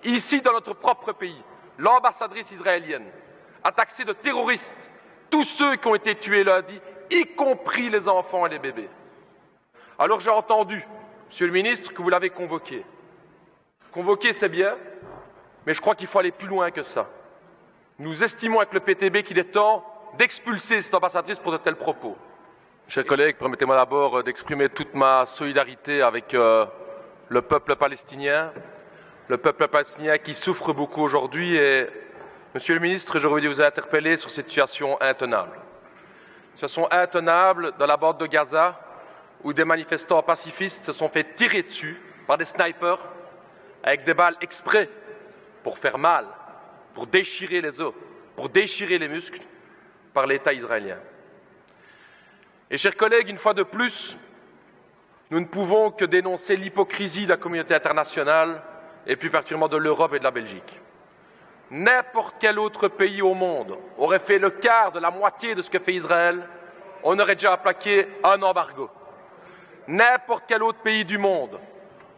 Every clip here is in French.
Ici, dans notre propre pays, l'ambassadrice israélienne a taxé de terroristes tous ceux qui ont été tués lundi, y compris les enfants et les bébés. Alors j'ai entendu, Monsieur le ministre, que vous l'avez convoqué. Convoquer, c'est bien, mais je crois qu'il faut aller plus loin que ça. Nous estimons avec le PTB qu'il est temps d'expulser cette ambassadrice pour de tels propos. Chers collègues, permettez-moi d'abord d'exprimer toute ma solidarité avec le peuple palestinien qui souffre beaucoup aujourd'hui. Et, Monsieur le ministre, j'aurais voulu vous interpeller sur cette situation intenable. Situation intenable dans la bande de Gaza, où des manifestants pacifistes se sont fait tirer dessus par des snipers avec des balles exprès pour faire mal, pour déchirer les os, pour déchirer les muscles par l'État israélien. Et chers collègues, une fois de plus, nous ne pouvons que dénoncer l'hypocrisie de la communauté internationale et plus particulièrement de l'Europe et de la Belgique. N'importe quel autre pays au monde aurait fait le quart de la moitié de ce que fait Israël, on aurait déjà appliqué un embargo. N'importe quel autre pays du monde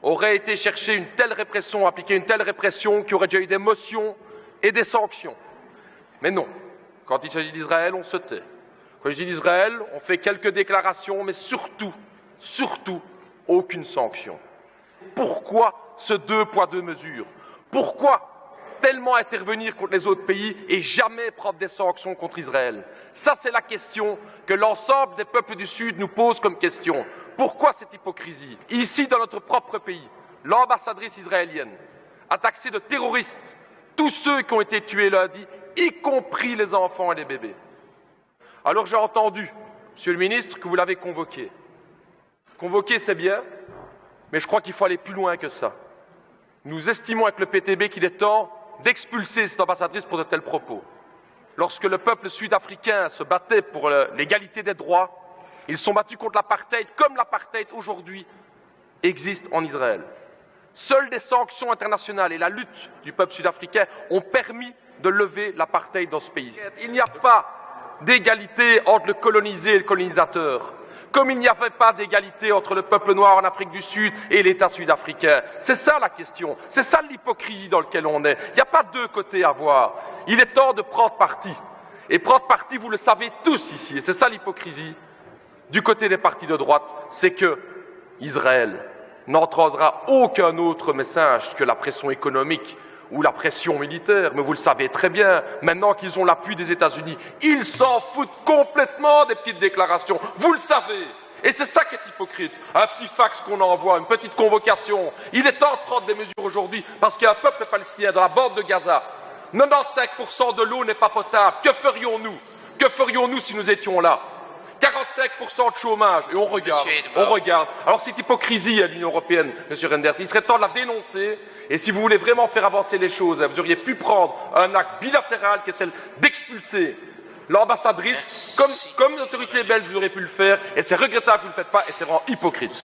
aurait été chercher une telle répression, appliquer une telle répression, qui aurait déjà eu des motions et des sanctions. Mais non, quand il s'agit d'Israël, on se tait. Quand il s'agit d'Israël, on fait quelques déclarations, mais surtout, aucune sanction. Pourquoi ce deux poids, deux mesures? Pourquoi tellement intervenir contre les autres pays et jamais prendre des sanctions contre Israël? Ça, c'est la question que l'ensemble des peuples du Sud nous pose comme question. Pourquoi cette hypocrisie? Ici, dans notre propre pays, l'ambassadrice israélienne a taxé de terroristes tous ceux qui ont été tués lundi, y compris les enfants et les bébés. Alors j'ai entendu, Monsieur le ministre, que vous l'avez convoqué. Convoquer, c'est bien, mais je crois qu'il faut aller plus loin que ça. Nous estimons avec le PTB qu'il est temps d'expulser cette ambassadrice pour de tels propos. Lorsque le peuple sud-africain se battait pour l'égalité des droits, ils sont battus contre l'apartheid, comme l'apartheid aujourd'hui existe en Israël. Seules des sanctions internationales et la lutte du peuple sud-africain ont permis de lever l'apartheid dans ce pays. Il n'y a pas d'égalité entre le colonisé et le colonisateur, comme il n'y avait pas d'égalité entre le peuple noir en Afrique du Sud et l'État sud-africain. C'est ça la question, c'est ça l'hypocrisie dans laquelle on est. Il n'y a pas deux côtés à voir. Il est temps de prendre parti. Et prendre parti, vous le savez tous ici, et c'est ça l'hypocrisie. Du côté des partis de droite, c'est que Israël n'entendra aucun autre message que la pression économique ou la pression militaire. Mais vous le savez très bien, maintenant qu'ils ont l'appui des États-Unis, ils s'en foutent complètement des petites déclarations. Vous le savez. Et c'est ça qui est hypocrite. Un petit fax qu'on envoie, une petite convocation. Il est temps de prendre des mesures aujourd'hui parce qu'il y a un peuple palestinien dans la bande de Gaza. 95% de l'eau n'est pas potable. Que ferions-nous? Que ferions-nous si nous étions là? 45% de chômage, et on regarde. Alors cette hypocrisie à l'Union européenne, M. Reynders, il serait temps de la dénoncer, et si vous voulez vraiment faire avancer les choses, vous auriez pu prendre un acte bilatéral qui est celle d'expulser l'ambassadrice, comme l'autorité belge vous aurait pu le faire, et c'est regrettable que vous ne le faites pas, et c'est vraiment hypocrite.